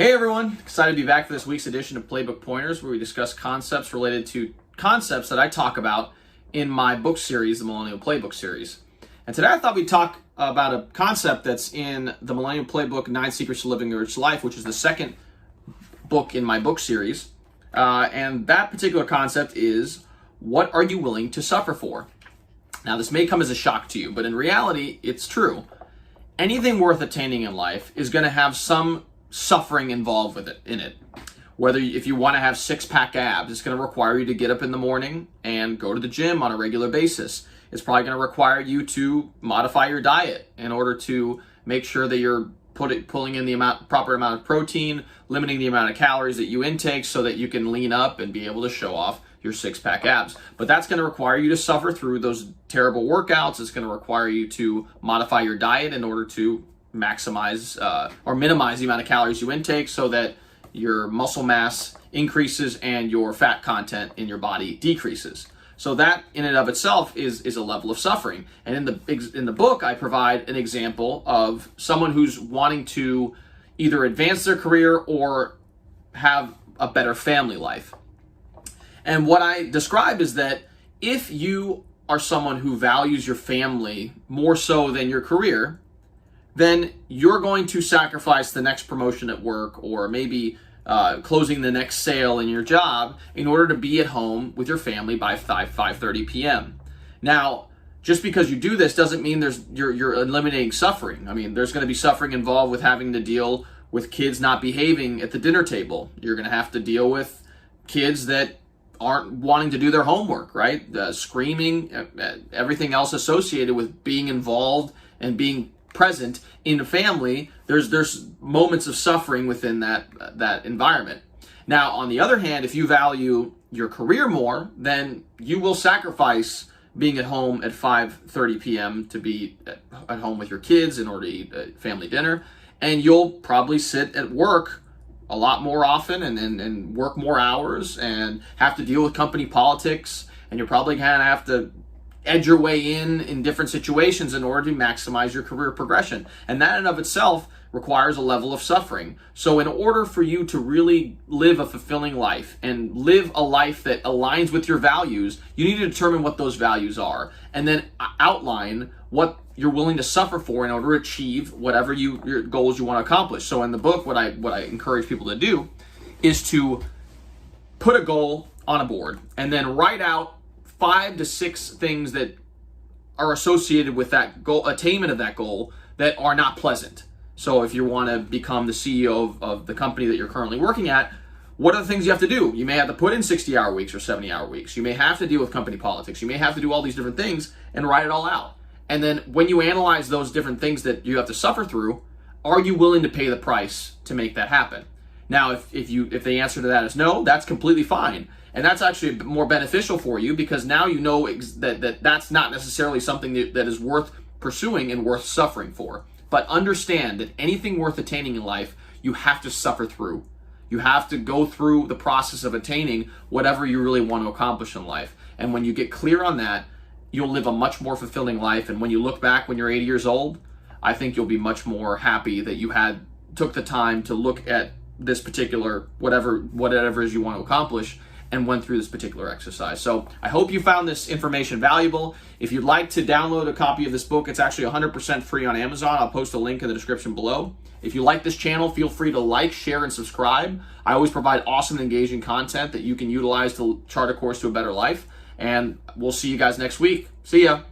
Hey everyone, excited to be back for this week's edition of Playbook Pointers, where we discuss concepts related to concepts that I talk about in my book series, the Millennial Playbook series. And today I thought we'd talk about a concept that's in the Millennial Playbook, 9 Secrets to Living a Rich Life, which is the second book in my book series. And that particular concept is, what are you willing to suffer for? Now this may come as a shock to you, but in reality, it's true. Anything worth attaining in life is going to have some suffering involved with it in it. Whether if you want to have six-pack abs, it's going to require you to get up in the morning and go to the gym on a regular basis. It's probably going to require you to modify your diet in order to make sure that you're pulling in the proper amount of protein, limiting the amount of calories that you intake so that you can lean up and be able to show off your six-pack abs. But that's going to require you to suffer through those terrible workouts. It's going to require you to modify your diet in order to maximize or minimize the amount of calories you intake so that your muscle mass increases and your fat content in your body decreases. So that in and of itself is a level of suffering. And in the book, I provide an example of someone who's wanting to either advance their career or have a better family life. And what I describe is that if you are someone who values your family more so than your career, then you're going to sacrifice the next promotion at work or maybe closing the next sale in your job in order to be at home with your family by 5:30 p.m. Now, just because you do this doesn't mean you're eliminating suffering. I mean, there's going to be suffering involved with having to deal with kids not behaving at the dinner table. You're going to have to deal with kids that aren't wanting to do their homework, right? Screaming, everything else associated with being involved and being present in a family. There's moments of suffering within that environment. Now, on the other hand, if you value your career more, then you will sacrifice being at home at 5:30 p.m. to be at home with your kids in order to eat a family dinner, and you'll probably sit at work a lot more often and work more hours and have to deal with company politics, and you're probably going to have to edge your way in different situations in order to maximize your career progression. And that in of itself requires a level of suffering. So in order for you to really live a fulfilling life and live a life that aligns with your values, you need to determine what those values are and then outline what you're willing to suffer for in order to achieve whatever your goals you want to accomplish. So in the book, what I encourage people to do is to put a goal on a board and then write out 5 to 6 things that are associated with that goal, attainment of that goal, that are not pleasant. So if you want to become the CEO of the company that you're currently working at, what are the things you have to do? You may have to put in 60-hour weeks or 70-hour weeks. You may have to deal with company politics. You may have to do all these different things and write it all out. And then when you analyze those different things that you have to suffer through, are you willing to pay the price to make that happen? Now, if the answer to that is no, that's completely fine. And that's actually more beneficial for you because now you know that's not necessarily something that is worth pursuing and worth suffering for. But understand that anything worth attaining in life, you have to suffer through. You have to go through the process of attaining whatever you really want to accomplish in life. And when you get clear on that, you'll live a much more fulfilling life. And when you look back when you're 80 years old, I think you'll be much more happy that you took the time to look at this particular whatever it is you want to accomplish and went through this particular exercise. So I hope you found this information valuable. If you'd like to download a copy of this book, it's actually 100% free on Amazon. I'll post a link in the description below. If you like this channel, feel free to like, share, and subscribe. I always provide awesome and engaging content that you can utilize to chart a course to a better life. And we'll see you guys next week. See ya.